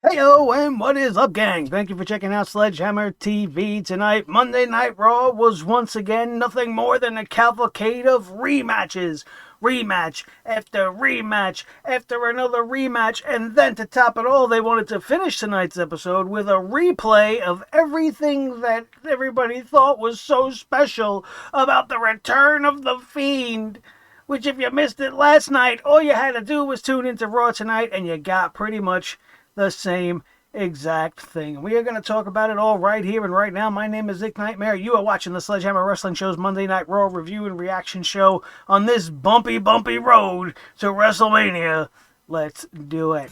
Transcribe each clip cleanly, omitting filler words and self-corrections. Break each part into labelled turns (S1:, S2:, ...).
S1: Heyo, and what is up, gang? Thank you for checking out Sledgehammer TV tonight. Monday Night Raw was once again nothing more than a cavalcade of rematches. Rematch after rematch after another rematch, and then to top it all, they wanted to finish tonight's episode with a replay of everything that everybody thought was so special about the return of the Fiend. Which, if you missed it last night, all you had to do was tune into Raw tonight, and you got pretty much the same exact thing. We are going to talk about it all right here and right now. My name is Nick Nightmare. You are watching the Sledgehammer Wrestling Show's Monday Night Raw review and reaction show on this bumpy road to WrestleMania. Let's do it.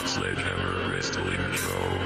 S2: Sledgehammer Wrestling Show.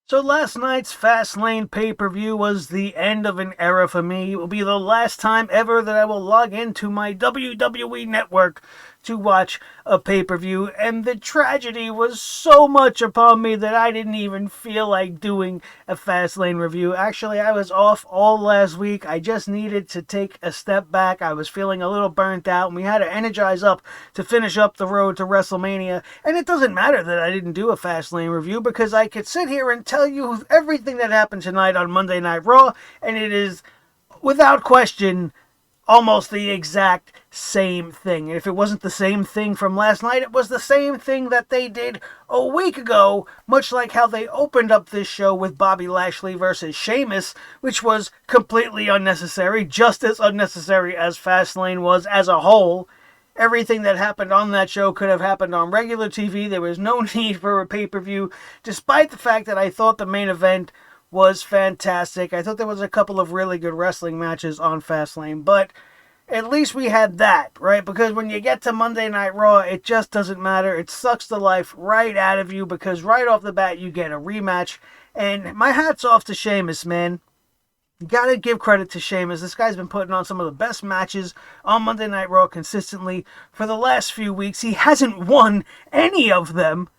S1: So last night's Fastlane pay-per-view was the end of an era for me. It will be the last time ever that I will log into my WWE network to watch a pay-per-view, and the tragedy was so much upon me that I didn't even feel like doing a Fastlane review. Actually, I was off all last week. I just needed to take a step back. I was feeling a little burnt out, and we had to energize up to finish up the road to WrestleMania. And it doesn't matter that I didn't do a Fastlane review, because I could sit here and tell you everything that happened tonight on Monday Night Raw, and it is, without question, almost the exact same thing. And if it wasn't the same thing from last night, it was the same thing that they did a week ago, much like how they opened up this show with Bobby Lashley versus Sheamus, which was completely unnecessary, just as unnecessary as Fastlane was as a whole. Everything that happened on that show could have happened on regular TV. There was no need for a pay-per-view, despite the fact that I thought the main event was fantastic. I thought there was a couple of really good wrestling matches on Fastlane, but at least we had that, right? Because when you get to Monday Night Raw, it just doesn't matter. It sucks the life right out of you, because right off the bat, you get a rematch. And my hat's off to Sheamus, man. You gotta give credit to Sheamus. This guy's been putting on some of the best matches on Monday Night Raw consistently for the last few weeks. He hasn't won any of them.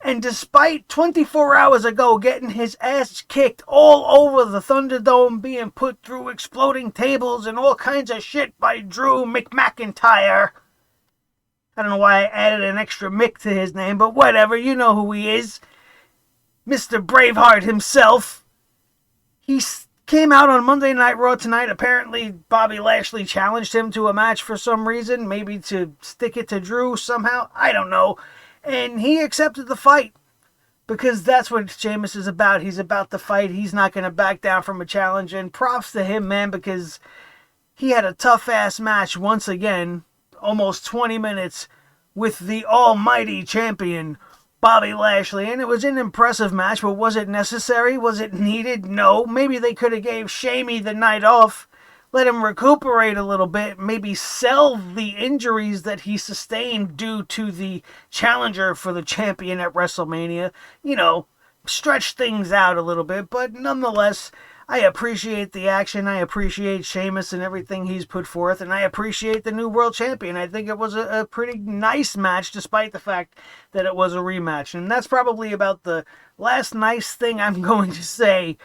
S1: And despite 24 hours ago getting his ass kicked all over the Thunderdome, being put through exploding tables and all kinds of shit by Drew McMcIntyre. I don't know why I added an extra Mick to his name, but whatever, you know who he is. Mr. Braveheart himself. He came out on Monday Night Raw tonight. Apparently, Bobby Lashley challenged him to a match for some reason. Maybe to stick it to Drew somehow. I don't know. And he accepted the fight, because that's what Sheamus is about. He's about the fight. He's not going to back down from a challenge. And props to him, man, because he had a tough-ass match once again, almost 20 minutes, with the almighty champion, Bobby Lashley. And it was an impressive match, but was it necessary? Was it needed? No. Maybe they could have gave Shamey the night off, let him recuperate a little bit, maybe sell the injuries that he sustained due to the challenger for the champion at WrestleMania. You know, stretch things out a little bit, but nonetheless, I appreciate the action. I appreciate Sheamus and everything he's put forth, and I appreciate the new world champion. I think it was a pretty nice match, despite the fact that it was a rematch. And that's probably about the last nice thing I'm going to say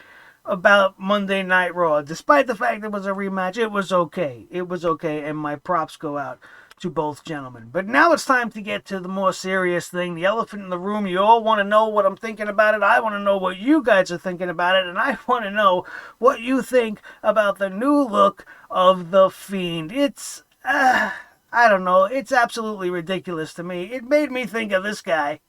S1: about Monday Night Raw. Despite the fact it was a rematch, it was okay. It was okay, and my props go out to both gentlemen. But now it's time to get to the more serious thing, the elephant in the room. You all want to know what I'm thinking about it. I want to know what you guys are thinking about it, and I want to know what you think about the new look of The Fiend. It's, I don't know, it's absolutely ridiculous to me. It made me think of this guy.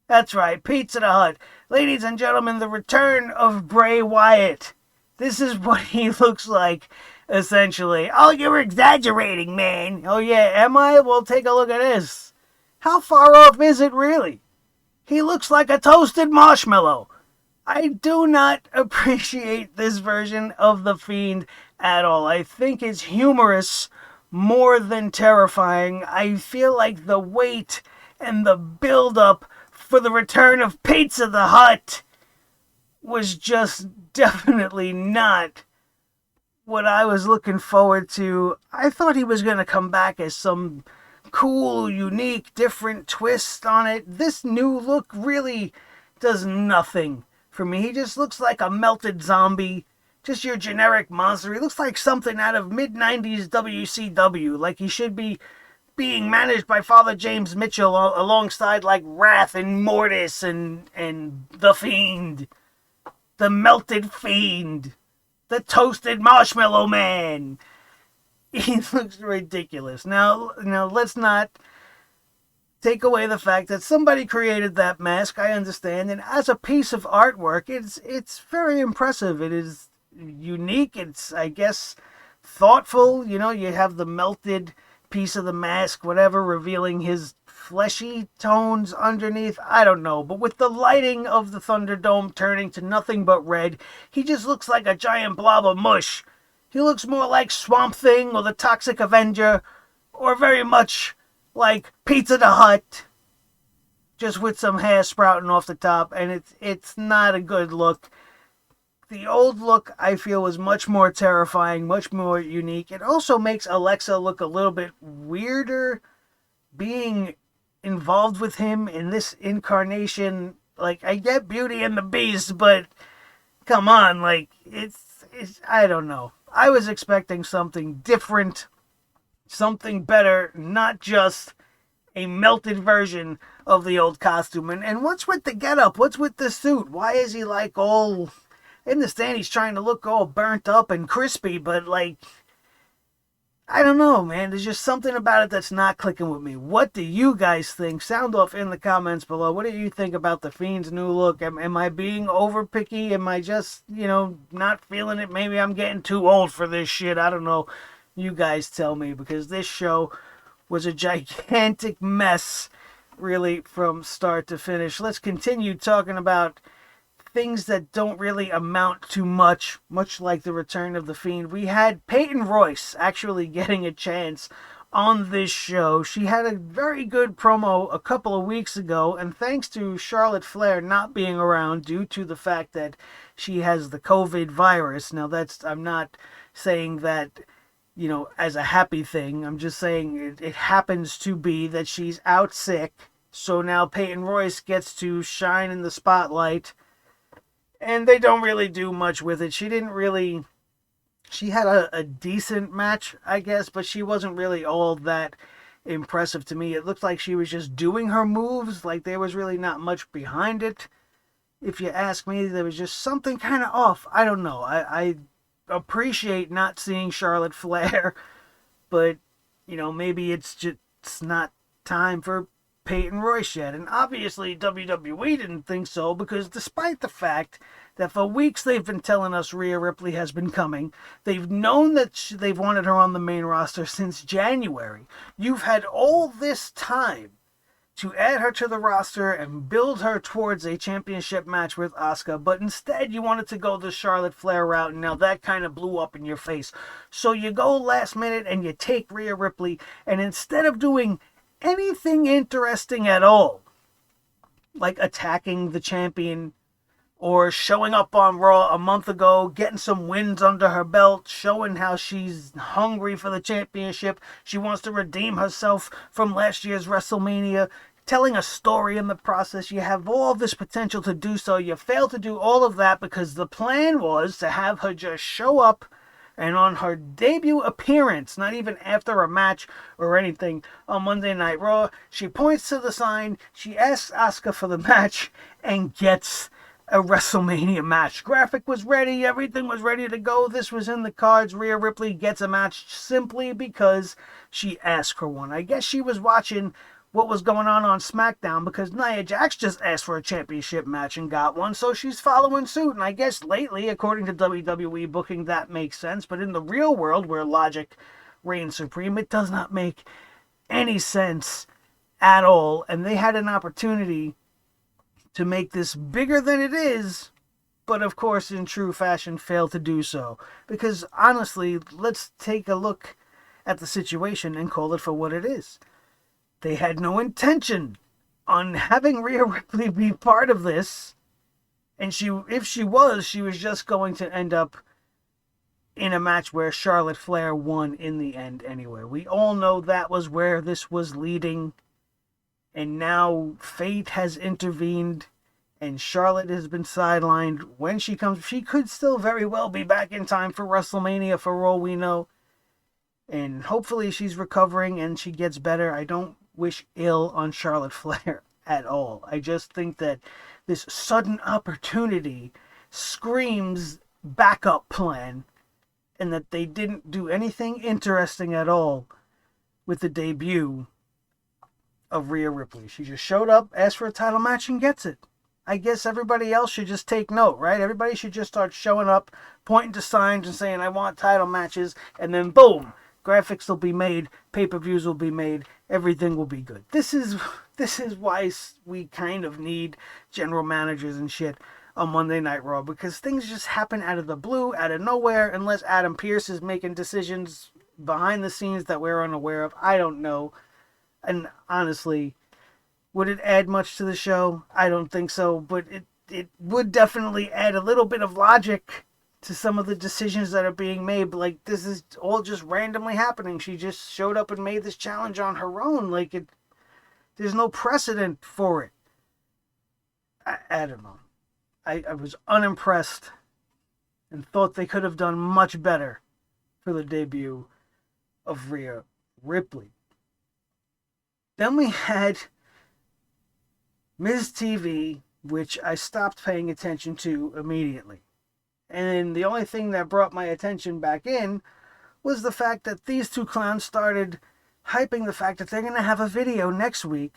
S1: That's right, Pizza the Hut. Ladies and gentlemen, the return of Bray Wyatt. This is what he looks like, essentially. Oh, you're exaggerating, man. Oh, yeah, am I? Well, take a look at this. How far off is it, really? He looks like a toasted marshmallow. I do not appreciate this version of The Fiend at all. I think it's humorous more than terrifying. I feel like the weight and the build-up for the return of Pizza the Hut was just definitely not what I was looking forward to. I thought he was going to come back as some cool, unique, different twist on it. This new look really does nothing for me. He just looks like a melted zombie. Just your generic monster. He looks like something out of mid-90s WCW. Like he should be being managed by Father James Mitchell alongside like Wrath and Mortis and the Fiend. The melted Fiend. The toasted Marshmallow Man. He looks ridiculous. Now, let's not take away the fact that somebody created that mask. I understand, and as a piece of artwork, it's very impressive. It is unique. It's, I guess, thoughtful. You have the melted piece of the mask, whatever, revealing his fleshy tones underneath. I don't know, but with the lighting of the Thunderdome turning to nothing but red, he just looks like a giant blob of mush. He looks more like Swamp Thing or the Toxic Avenger, or very much like Pizza the Hut, just with some hair sprouting off the top, and it's not a good look. The old look, I feel, was much more terrifying, much more unique. It also makes Alexa look a little bit weirder being involved with him in this incarnation. Like, I get Beauty and the Beast, but come on, like, it's I don't know. I was expecting something different, something better, not just a melted version of the old costume. And what's with the getup? What's with the suit? Why is he like all... I understand he's trying to look all burnt up and crispy, but like, I don't know, man. There's just something about it that's not clicking with me. What do you guys think? Sound off in the comments below. What do you think about the Fiend's new look? Am I being over picky? Am I just, not feeling it? Maybe I'm getting too old for this shit. I don't know. You guys tell me, because this show was a gigantic mess, really, from start to finish. Let's continue talking about things that don't really amount to much like the return of the Fiend. We had Peyton Royce actually getting a chance on this show. She had a very good promo a couple of weeks ago, and thanks to Charlotte Flair not being around due to the fact that she has the COVID virus. Now, I'm not saying that, as a happy thing. I'm just saying it happens to be that she's out sick. So now Peyton Royce gets to shine in the spotlight. And they don't really do much with it. She had a decent match, I guess, but she wasn't really all that impressive to me. It looked like she was just doing her moves, like there was really not much behind it. If you ask me, there was just something kind of off. I don't know. I appreciate not seeing Charlotte Flair, but, maybe it's not time for Peyton Royce yet. And obviously WWE didn't think so, because despite the fact that for weeks they've been telling us Rhea Ripley has been coming, they've known that they've wanted her on the main roster since January. You've had all this time to add her to the roster and build her towards a championship match with Asuka, but instead you wanted to go the Charlotte Flair route, and now that kind of blew up in your face. So you go last minute and you take Rhea Ripley, and instead of doing anything interesting at all, like attacking the champion or showing up on Raw a month ago, getting some wins under her belt, showing how she's hungry for the championship, she wants to redeem herself from last year's WrestleMania, telling a story in the process. You have all this potential to do so. You fail to do all of that because the plan was to have her just show up, and on her debut appearance, not even after a match or anything, on Monday Night Raw, she points to the sign, she asks Asuka for the match, and gets a WrestleMania match. Graphic was ready, everything was ready to go, this was in the cards. Rhea Ripley gets a match simply because she asked for one. I guess she was watching what was going on SmackDown, because Nia Jax just asked for a championship match and got one, so she's following suit. And I guess lately, according to WWE booking, that makes sense. But in the real world, where logic reigns supreme, it does not make any sense at all. And they had an opportunity to make this bigger than it is, but of course, in true fashion, failed to do so. Because honestly, let's take a look at the situation and call it for what it is. They had no intention on having Rhea Ripley be part of this. And if she was just going to end up in a match where Charlotte Flair won in the end anyway. We all know that was where this was leading, and now fate has intervened, and Charlotte has been sidelined. When she comes, she could still very well be back in time for WrestleMania for all we know. And hopefully she's recovering and she gets better. I don't wish ill on Charlotte Flair at all. I just think that this sudden opportunity screams backup plan, and that they didn't do anything interesting at all with the debut of Rhea Ripley. She just showed up, asked for a title match, and gets it. I guess everybody else should just take note, right? Everybody should just start showing up, pointing to signs and saying, I want title matches, and then boom, graphics will be made, pay-per-views will be made, everything will be good. This is why we kind of need general managers and shit on Monday Night Raw, because things just happen out of the blue, out of nowhere, unless Adam Pearce is making decisions behind the scenes that we're unaware of. I don't know. And honestly, would it add much to the show? I don't think so, but it would definitely add a little bit of logic to some of the decisions that are being made. But like, this is all just randomly happening. She just showed up and made this challenge on her own. Like, there's no precedent for it. I don't know. I was unimpressed and thought they could have done much better for the debut of Rhea Ripley. Then we had Miz TV, which I stopped paying attention to immediately. And the only thing that brought my attention back in was the fact that these two clowns started hyping the fact that they're going to have a video next week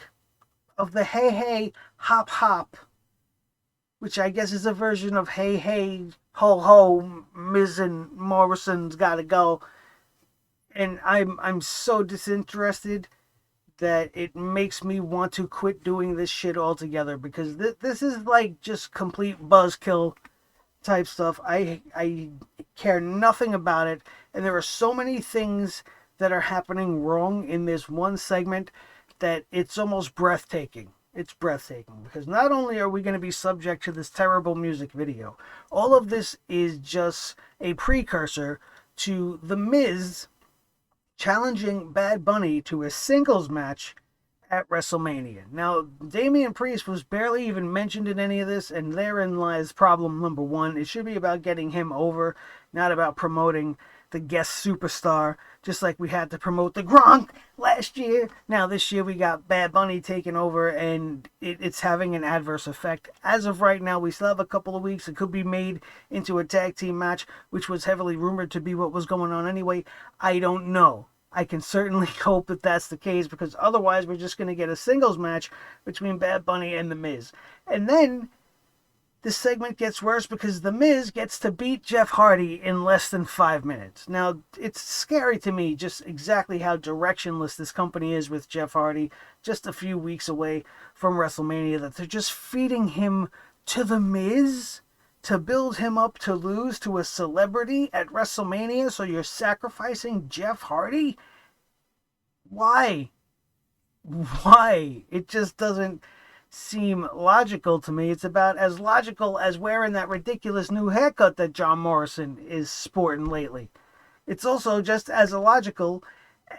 S1: of the Hey Hey Hop Hop, which I guess is a version of Hey Hey Ho Ho, Miz and Morrison's Gotta Go. And I'm so disinterested that it makes me want to quit doing this shit altogether, because this is like just complete buzzkill type stuff. I care nothing about it, and there are so many things that are happening wrong in this one segment that it's almost breathtaking. It's breathtaking, because not only are we going to be subject to this terrible music video, all of this is just a precursor to The Miz challenging Bad Bunny to a singles match at WrestleMania. Now, Damian Priest was barely even mentioned in any of this, and therein lies problem number one. It should be about getting him over, not about promoting the guest superstar, just like we had to promote the Gronk last year. Now, this year we got Bad Bunny taking over, and it's having an adverse effect. As of right now, we still have a couple of weeks. It could be made into a tag team match, which was heavily rumored to be what was going on anyway. I don't know. I can certainly hope that that's the case, because otherwise we're just going to get a singles match between Bad Bunny and The Miz. And then this segment gets worse, because The Miz gets to beat Jeff Hardy in less than 5 minutes. Now, it's scary to me just exactly how directionless this company is with Jeff Hardy, just a few weeks away from WrestleMania, that they're just feeding him to The Miz to build him up to lose to a celebrity at WrestleMania. So you're sacrificing Jeff Hardy? Why? Why? It just doesn't seem logical to me. It's about as logical as wearing that ridiculous new haircut that John Morrison is sporting lately. It's also just as illogical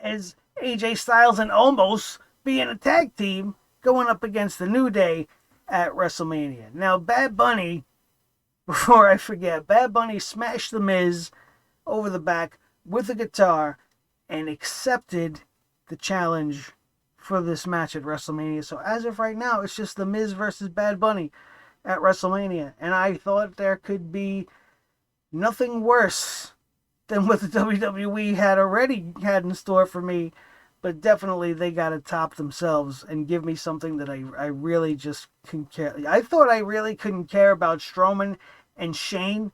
S1: as AJ Styles and Omos being a tag team going up against the New Day at WrestleMania. Now, Bad Bunny, before I forget, Bad Bunny smashed The Miz over the back with a guitar and accepted the challenge for this match at WrestleMania. So as of right now, it's just The Miz versus Bad Bunny at WrestleMania. And I thought there could be nothing worse than what the WWE had already had in store for me. But definitely they got to top themselves and give me something that I really just couldn't care. I thought I really couldn't care about Strowman and Shane,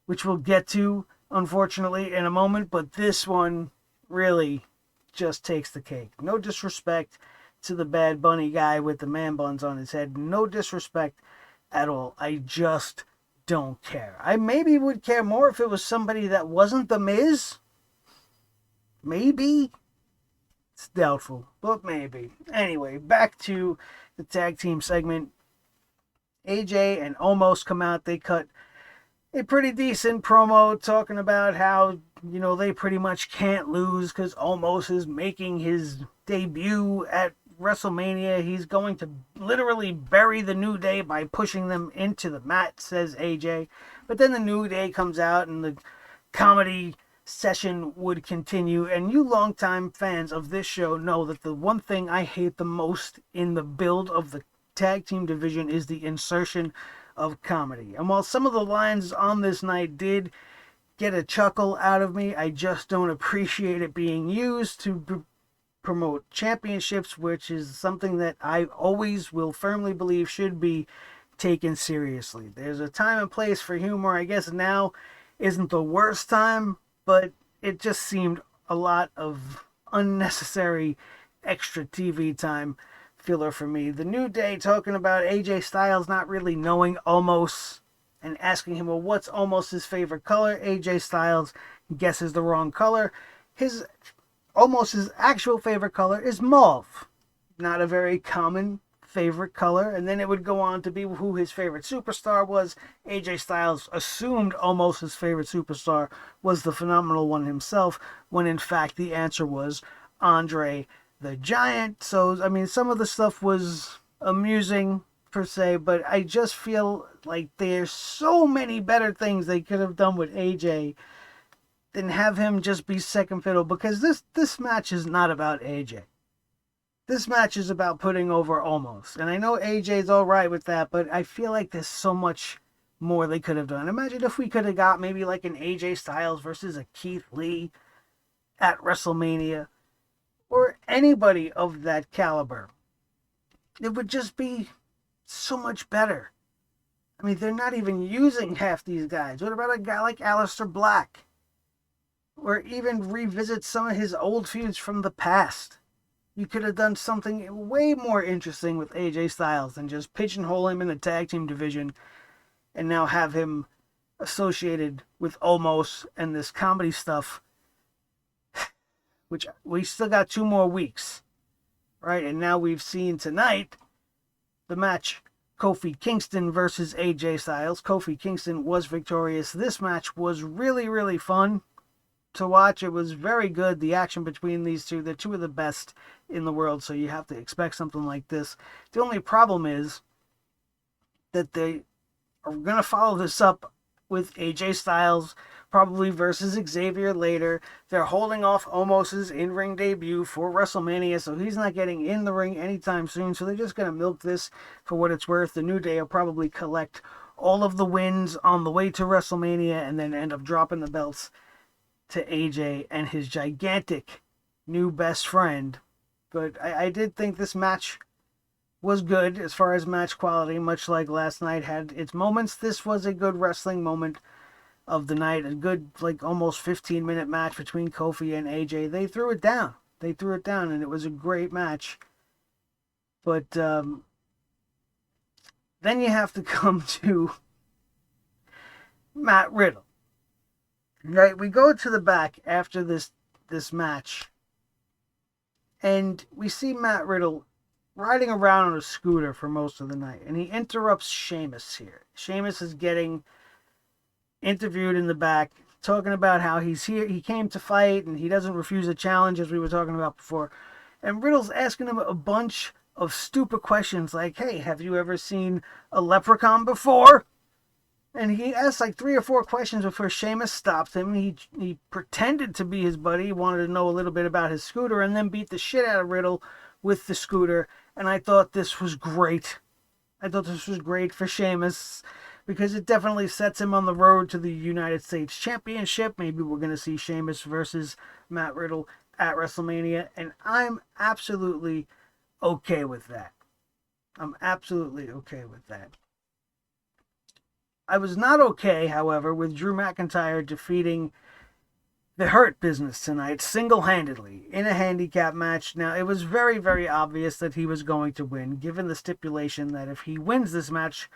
S1: which we'll get to, unfortunately, in a moment. But this one really just takes the cake. No disrespect to the Bad Bunny guy with the man buns on his head. No disrespect at all. I just don't care. I maybe would care more if it was somebody that wasn't The Miz. Maybe. It's doubtful, but maybe. Anyway, back to the tag team segment. AJ and Omos come out. They cut a pretty decent promo talking about how, they pretty much can't lose because Omos is making his debut at WrestleMania. He's going to literally bury the New Day by pushing them into the mat, says AJ. But then the New Day comes out and the comedy session would continue. And you longtime fans of this show know that the one thing I hate the most in the build of the tag team division is the insertion of comedy. And while some of the lines on this night did get a chuckle out of me, I just don't appreciate it being used to promote championships, which is something that I always will firmly believe should be taken seriously. There's a time and place for humor. I guess now isn't the worst time, but it just seemed a lot of unnecessary extra TV time filler for me. The New Day talking about AJ Styles not really knowing Omos and asking him, well, what's Omos' favorite color? AJ Styles guesses the wrong color. Omos' actual favorite color is mauve. Not a very common favorite color. And then it would go on to be who his favorite superstar was. AJ Styles assumed Omos' favorite superstar was the Phenomenal One himself, when in fact the answer was Andre the Giant. So, I mean, some of the stuff was amusing per se, but I just feel like there's so many better things they could have done with AJ than have him just be second fiddle, because this match is not about AJ. This match is about putting over Omos. And I know AJ's all right with that, but I feel like there's so much more they could have done. Imagine if we could have got maybe like an AJ Styles versus a Keith Lee at WrestleMania, or anybody of that caliber. It would just be so much better. I mean, they're not even using half these guys. What about a guy like Aleister Black? Or even revisit some of his old feuds from the past. You could have done something way more interesting with AJ Styles than just pigeonhole him in the tag team division and now have him associated with Omos and this comedy stuff, which we still got 2 more weeks, right? And now we've seen tonight the match Kofi Kingston versus AJ Styles. Kofi Kingston was victorious. This match was really, really fun to watch. It was very good. The action between these two, they're 2 of the best in the world, so you have to expect something like this. The only problem is that they are going to follow this up with AJ Styles probably versus Xavier later. They're holding off Omos' in-ring debut for WrestleMania, so he's not getting in the ring anytime soon, so they're just going to milk this for what it's worth. The New Day will probably collect all of the wins on the way to WrestleMania and then end up dropping the belts to AJ and his gigantic new best friend. But I did think this match was good as far as match quality, much like last night had its moments. This was a good wrestling moment of the night, a good, like, almost 15-minute match between Kofi and AJ. They threw it down. And it was a great match. But then you have to come to Matt Riddle. Right, we go to the back after this match, and we see Matt Riddle riding around on a scooter for most of the night, and he interrupts Sheamus here. Sheamus is getting interviewed in the back, talking about how he's here, he came to fight, and he doesn't refuse a challenge, as we were talking about before. And Riddle's asking him a bunch of stupid questions like, hey, have you ever seen a leprechaun before? And he asked like 3 or 4 questions before Sheamus stopped him. He pretended to be his buddy. He wanted to know a little bit about his scooter and then beat the shit out of Riddle with the scooter. And I thought this was great. I thought this was great for Sheamus because it definitely sets him on the road to the United States Championship. Maybe we're going to see Sheamus versus Matt Riddle at WrestleMania. And I'm absolutely okay with that. I was not okay, however, with Drew McIntyre defeating the Hurt Business tonight single-handedly in a handicap match. Now, it was very, very obvious that he was going to win, given the stipulation that if he wins this match,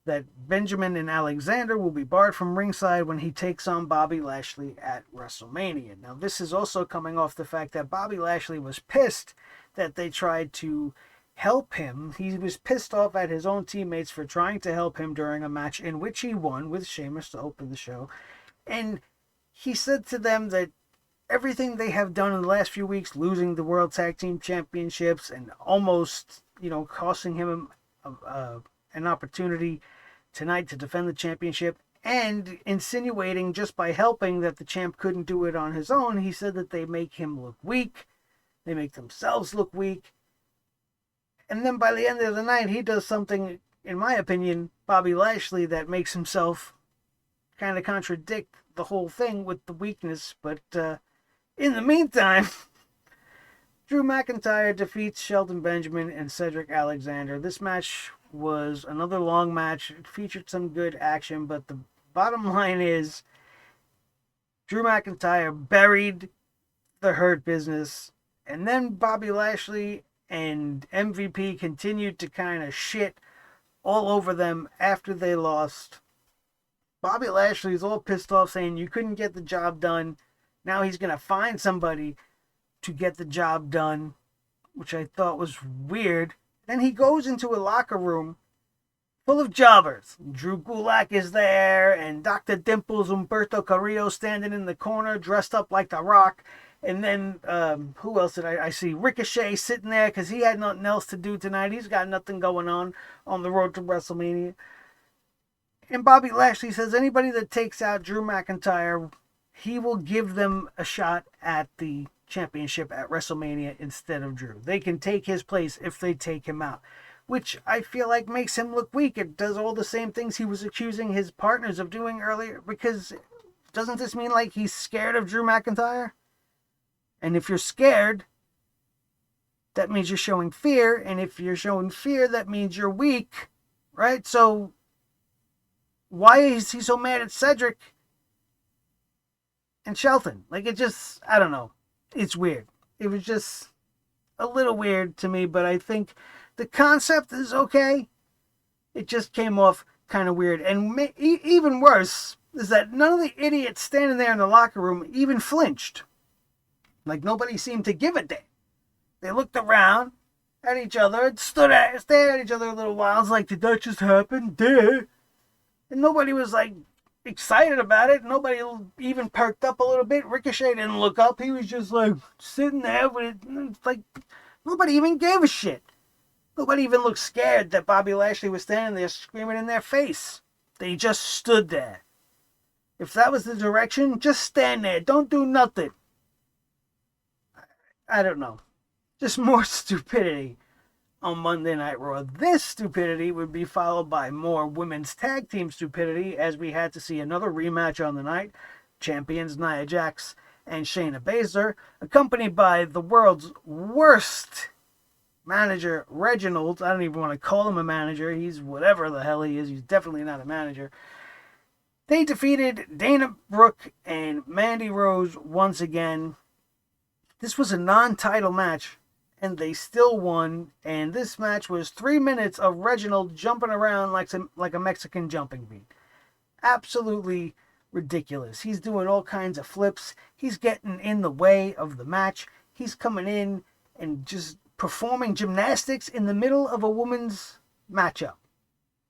S1: that Benjamin and Alexander will be barred from ringside when he takes on Bobby Lashley at WrestleMania. Now, this is also coming off the fact that Bobby Lashley was pissed that they tried to help him. He was pissed off at his own teammates for trying to help him during a match in which he won with Sheamus to open the show. And he said to them that everything they have done in the last few weeks, losing the World Tag Team Championships and almost, costing him an opportunity tonight to defend the championship, and insinuating just by helping that the champ couldn't do it on his own, he said that they make him look weak. They make themselves look weak. And then by the end of the night, he does something, in my opinion, Bobby Lashley, that makes himself kind of contradict the whole thing with the weakness. But in the meantime, Drew McIntyre defeats Shelton Benjamin and Cedric Alexander. This match was another long match. It featured some good action, but the bottom line is Drew McIntyre buried the Hurt Business, and then Bobby Lashley and MVP continued to kind of shit all over them after they lost. Bobby Lashley's all pissed off, saying you couldn't get the job done. Now he's going to find somebody to get the job done, which I thought was weird. Then he goes into a locker room full of jobbers. Drew Gulak is there, and Dr. Dimples Humberto Carrillo standing in the corner, dressed up like The Rock. And then, who else did I see? Ricochet sitting there because he had nothing else to do tonight. He's got nothing going on the road to WrestleMania. And Bobby Lashley says anybody that takes out Drew McIntyre, he will give them a shot at the championship at WrestleMania instead of Drew. They can take his place if they take him out, which I feel like makes him look weak. It does all the same things he was accusing his partners of doing earlier, because doesn't this mean like he's scared of Drew McIntyre? And if you're scared, that means you're showing fear. And if you're showing fear, that means you're weak, right? So why is he so mad at Cedric and Shelton? Like, it just, I don't know. It's weird. It was just a little weird to me, but I think the concept is okay. It just came off kind of weird. And even worse is that none of the idiots standing there in the locker room even flinched. Like, nobody seemed to give a damn. They looked around at each other and stared at each other a little while. It's like, did that just happen? Duh. And nobody was, like, excited about it. Nobody even perked up a little bit. Ricochet didn't look up. He was just, like, sitting there with it. Like, nobody even gave a shit. Nobody even looked scared that Bobby Lashley was standing there screaming in their face. They just stood there. If that was the direction, just stand there. Don't do nothing. I don't know. Just more stupidity on Monday Night Raw. This stupidity would be followed by more women's tag team stupidity, as we had to see another rematch on the night. Champions Nia Jax and Shayna Baszler, accompanied by the world's worst manager, Reginald. I don't even want to call him a manager. He's whatever the hell he is. He's definitely not a manager. They defeated Dana Brooke and Mandy Rose once again. This was a non-title match, and they still won. And this match was 3 minutes of Reginald jumping around like a Mexican jumping beat. Absolutely ridiculous. He's doing all kinds of flips. He's getting in the way of the match. He's coming in and just performing gymnastics in the middle of a woman's matchup.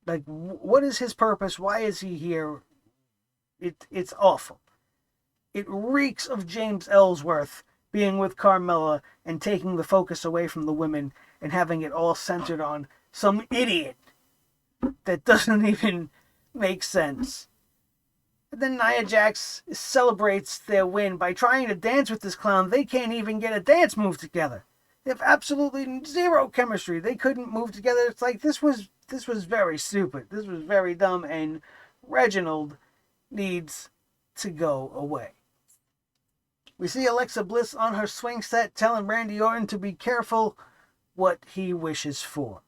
S1: Like, what is his purpose? Why is he here? It's awful. It reeks of James Ellsworth being with Carmella and taking the focus away from the women and having it all centered on some idiot that doesn't even make sense. And then Nia Jax celebrates their win by trying to dance with this clown. They can't even get a dance move together. They have absolutely zero chemistry. They couldn't move together. It's like, this was very stupid. This was very dumb, and Reginald needs to go away. We see Alexa Bliss on her swing set telling Randy Orton to be careful what he wishes for.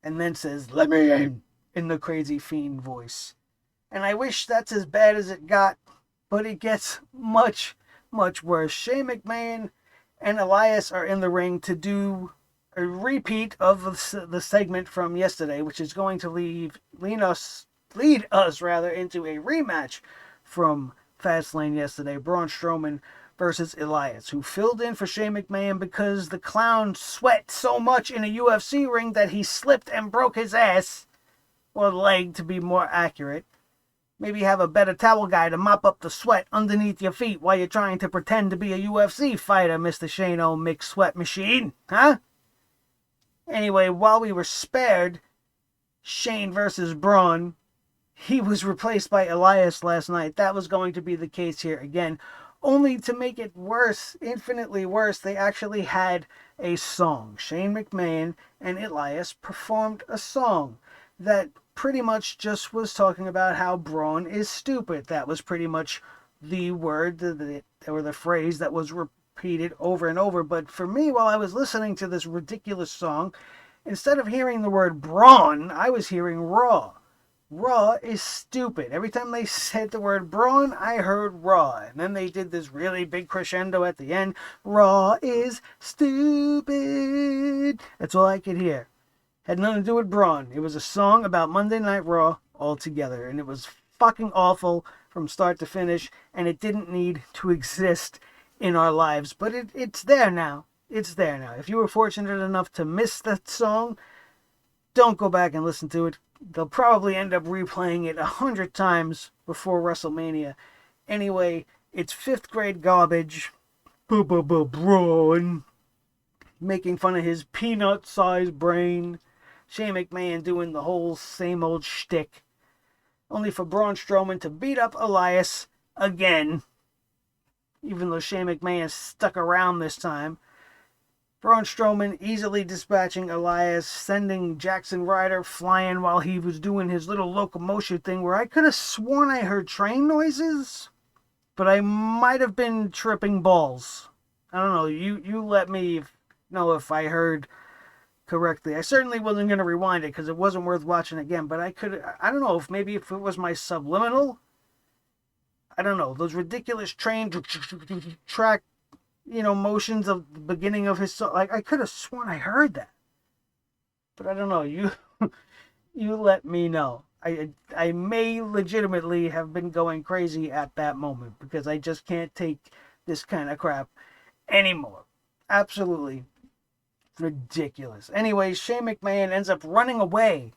S1: And then says, "Let me in the crazy Fiend voice. And I wish that's as bad as it got, but it gets much, much worse. Shane McMahon and Elias are in the ring to do a repeat of the segment from yesterday, which is going to lead us into a rematch from Fastlane yesterday. Braun Strowman versus Elias, who filled in for Shane McMahon because the clown sweat so much in a UFC ring that he slipped and broke his ass, or leg to be more accurate. Maybe have a better towel guy to mop up the sweat underneath your feet while you're trying to pretend to be a UFC fighter, Mr. Shane O'Mick Sweat Machine, huh? Anyway, while we were spared Shane versus Braun, he was replaced by Elias last night. That was going to be the case here again. Only to make it worse, infinitely worse, they actually had a song. Shane McMahon and Elias performed a song that pretty much just was talking about how Braun is stupid. That was pretty much the word, or the phrase that was repeated over and over. But for me, while I was listening to this ridiculous song, instead of hearing the word Braun, I was hearing Raw. Raw is stupid. Every time they said the word Braun, I heard Raw. And then they did this really big crescendo at the end. Raw is stupid. That's all I could hear. Had nothing to do with Braun. It was a song about Monday Night Raw altogether. And it was fucking awful from start to finish. And it didn't need to exist in our lives. But it's there now. It's there now. If you were fortunate enough to miss that song, don't go back and listen to it. They'll probably end up replaying it 100 times before WrestleMania. Anyway, it's 5th grade garbage. Braun. Making fun of his peanut-sized brain. Shane McMahon doing the whole same old shtick. Only for Braun Strowman to beat up Elias again. Even though Shane McMahon stuck around this time. Braun Strowman easily dispatching Elias, sending Jackson Ryder flying while he was doing his little locomotion thing where I could have sworn I heard train noises, but I might have been tripping balls. I don't know. You let me know if I heard correctly. I certainly wasn't going to rewind it because it wasn't worth watching again, but I don't know if maybe if it was my subliminal. I don't know. Those ridiculous train track motions of the beginning of his song. Like, I could have sworn I heard that. But I don't know. You let me know. I may legitimately have been going crazy at that moment because I just can't take this kind of crap anymore. Absolutely ridiculous. Anyway, Shane McMahon ends up running away,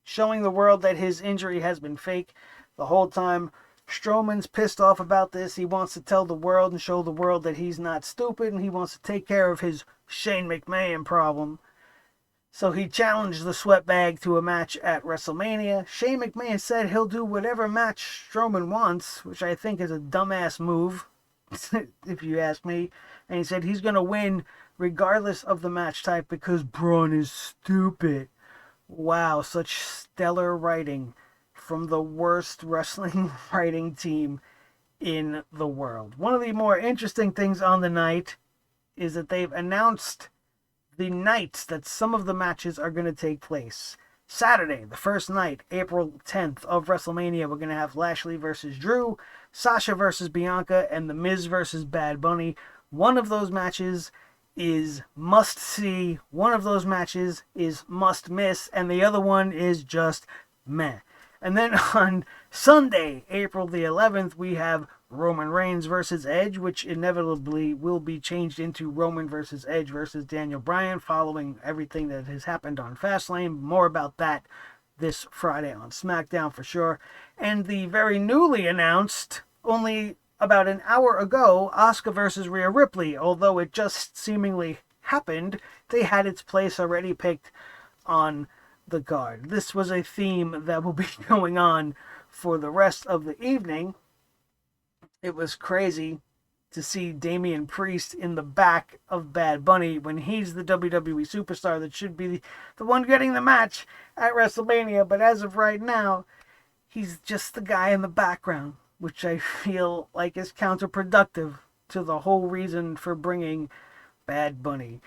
S1: showing the world that his injury has been fake the whole time. Strowman's pissed off about this. He wants to tell the world and show the world that he's not stupid, and he wants to take care of his Shane McMahon problem. So he challenged the sweatbag to a match at WrestleMania. Shane McMahon said he'll do whatever match Strowman wants, which I think is a dumbass move, if you ask me. And he said he's going to win regardless of the match type because Braun is stupid. Wow, such stellar writing from the worst wrestling writing team in the world. One of the more interesting things on the night is that they've announced the nights that some of the matches are going to take place. Saturday, the first night, April 10th of WrestleMania, we're going to have Lashley versus Drew, Sasha versus Bianca, and The Miz versus Bad Bunny. One of those matches is must see, one of those matches is must miss, and the other one is just meh. And then on Sunday, April the 11th, we have Roman Reigns versus Edge, which inevitably will be changed into Roman versus Edge versus Daniel Bryan following everything that has happened on Fastlane. More about that this Friday on SmackDown for sure. And the very newly announced, only about an hour ago, Asuka versus Rhea Ripley. Although it just seemingly happened, they had its place already picked on the card. This was a theme that will be going on for the rest of the evening. It was crazy to see Damian Priest in the back of Bad Bunny when he's the WWE superstar that should be the one getting the match at WrestleMania. But as of right now, he's just the guy in the background, which I feel like is counterproductive to the whole reason for bringing Bad Bunny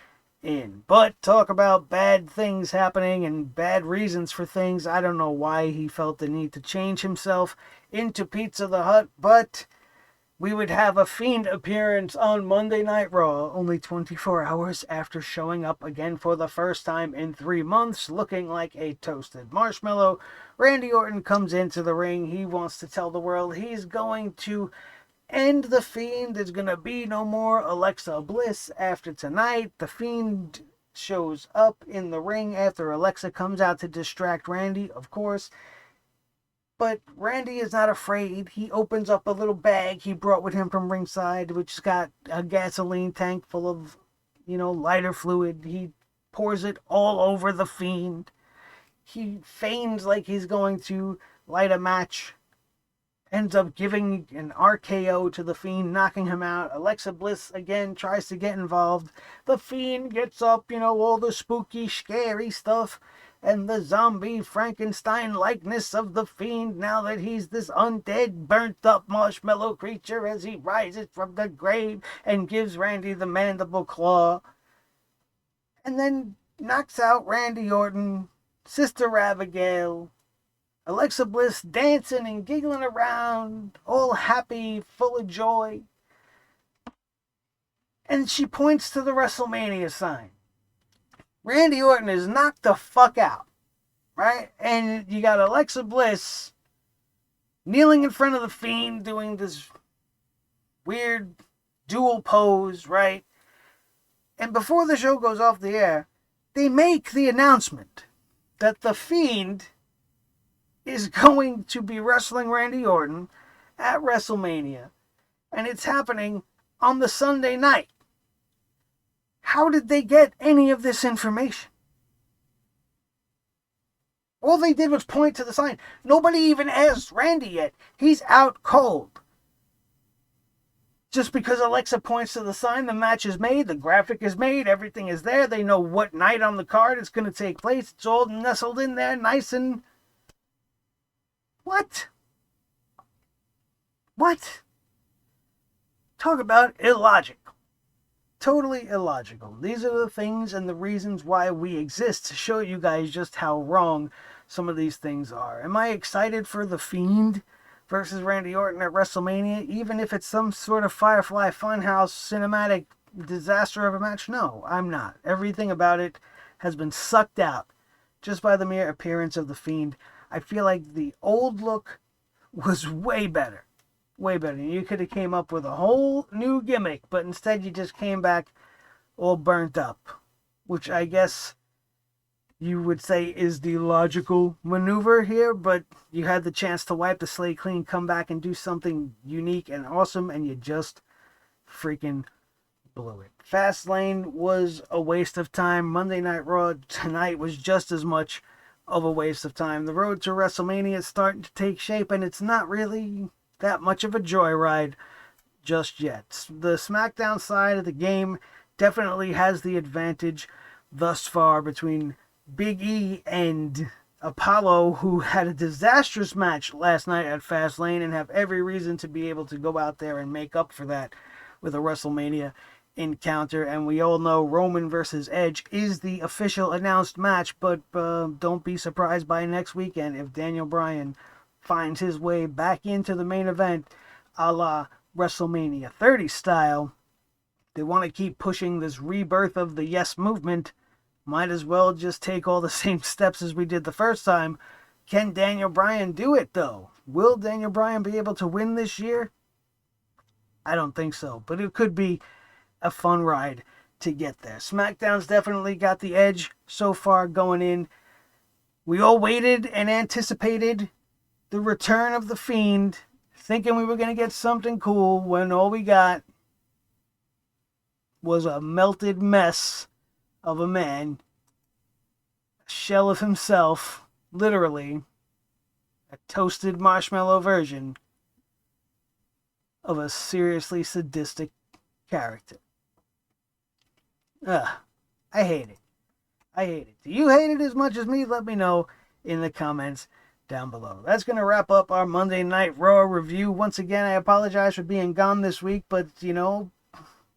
S1: in. But talk about bad things happening and bad reasons for things. I don't know why he felt the need to change himself into Pizza the Hut, but we would have a Fiend appearance on Monday Night Raw only 24 hours after showing up again for the first time in 3 months, looking like a toasted marshmallow. Randy Orton comes into the ring. He wants to tell the world he's going to end the Fiend. There's going to be no more Alexa Bliss after tonight. The Fiend shows up in the ring after Alexa comes out to distract Randy, of course. But Randy is not afraid. He opens up a little bag he brought with him from ringside, which has got a gasoline tank full of, lighter fluid. He pours it all over the Fiend. He feigns like he's going to light a match. Ends up giving an RKO to the Fiend, knocking him out. Alexa Bliss again tries to get involved. The Fiend gets up, all the spooky, scary stuff. And the zombie Frankenstein likeness of the Fiend now that he's this undead, burnt up marshmallow creature as he rises from the grave and gives Randy the mandible claw. And then knocks out Randy Orton, Sister Abigail, Alexa Bliss dancing and giggling around, all happy, full of joy. And she points to the Wrestlemania sign. Randy Orton is knocked the fuck out, right? And you got Alexa Bliss kneeling in front of the Fiend doing this weird dual pose, right? And before the show goes off the air, they make the announcement that the Fiend is going to be wrestling Randy Orton at WrestleMania. And it's happening on the Sunday night. How did they get any of this information? All they did was point to the sign. Nobody even asked Randy yet. He's out cold. Just because Alexa points to the sign, the match is made, the graphic is made, everything is there. They know what night on the card it's going to take place. It's all nestled in there, nice and... What? Talk about illogical. Totally illogical. These are the things and the reasons why we exist, to show you guys just how wrong some of these things are. Am I excited for The Fiend versus Randy Orton at WrestleMania, even if it's some sort of Firefly Funhouse cinematic disaster of a match? No, I'm not. Everything about it has been sucked out just by the mere appearance of The Fiend. I feel like the old look was way better. Way better. You could have came up with a whole new gimmick, but instead you just came back all burnt up. Which I guess you would say is the logical maneuver here, but you had the chance to wipe the slate clean, come back and do something unique and awesome, and you just freaking blew it. Fastlane was a waste of time. Monday Night Raw tonight was just as much of a waste of time. The road to WrestleMania is starting to take shape, and it's not really that much of a joyride just yet. The SmackDown side of the game definitely has the advantage thus far between Big E and Apollo, who had a disastrous match last night at Fastlane and have every reason to be able to go out there and make up for that with a WrestleMania encounter. And we all know Roman versus Edge is the official announced match, but don't be surprised by next weekend if Daniel Bryan finds his way back into the main event a la WrestleMania 30 style. They want to keep pushing this rebirth of the Yes movement. Might as well just take all the same steps as we did the first time. Can Daniel Bryan do it, though? Will Daniel Bryan be able to win this year? I don't think so, but it could be a fun ride to get there. SmackDown's definitely got the edge so far going in. We all waited and anticipated the return of The Fiend, thinking we were going to get something cool, when all we got was a melted mess of a man, a shell of himself, literally, a toasted marshmallow version of a seriously sadistic character. I hate it. I hate it. Do you hate it as much as me? Let me know in the comments down below. That's going to wrap up our Monday Night Raw review. Once again, I apologize for being gone this week, but, you know,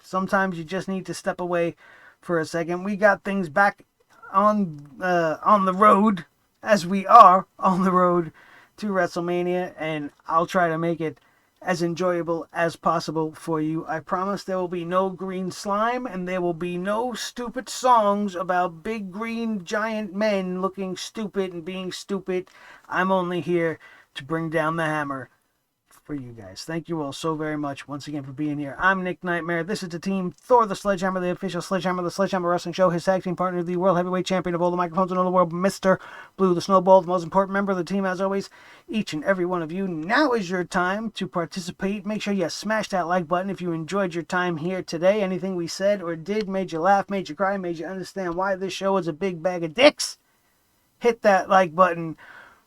S1: sometimes you just need to step away for a second. We got things back on the road, as we are on the road to WrestleMania, and I'll try to make it as enjoyable as possible for you. I promise there will be no green slime, and there will be no stupid songs about big green giant men looking stupid and being stupid. I'm only here to bring down the hammer for you guys. Thank you all so very much once again for being here. I'm Nick Nightmare. This is the team Thor the Sledgehammer, the official Sledgehammer, the Sledgehammer Wrestling Show, his tag team partner, the World Heavyweight Champion of all the microphones in all the world, Mr. Blue the Snowball, the most important member of the team as always, each and every one of you. Now is your time to participate. Make sure you smash that like button if you enjoyed your time here today. Anything we said or did made you laugh, made you cry, made you understand why this show is a big bag of dicks. Hit that like button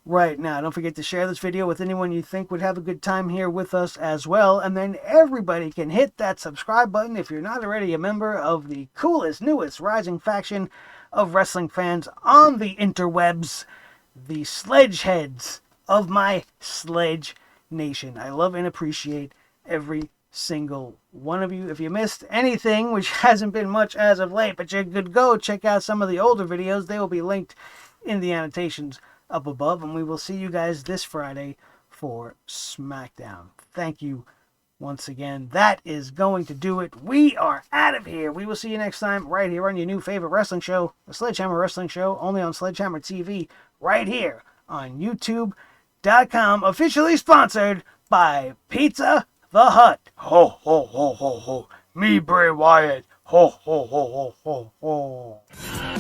S1: right now. Don't forget to share this video with anyone you think would have a good time here with us as well. And then everybody can hit that subscribe button if you're not already a member of the coolest, newest, rising faction of wrestling fans on the interwebs, the Sledgeheads of my Sledge Nation. I love and appreciate every single one of you. If you missed anything, which hasn't been much as of late, but you could go check out some of the older videos. They will be linked in the annotations up above, and we will see you guys this Friday for SmackDown. Thank you once again. That is going to do it. We are out of here. We will see you next time right here on your new favorite wrestling show, the Sledgehammer Wrestling Show, only on Sledgehammer TV, right here on YouTube.com, officially sponsored by Pizza the Hut. Ho, ho, ho, ho, ho. Me, Bray Wyatt. Ho, ho, ho, ho, ho, ho.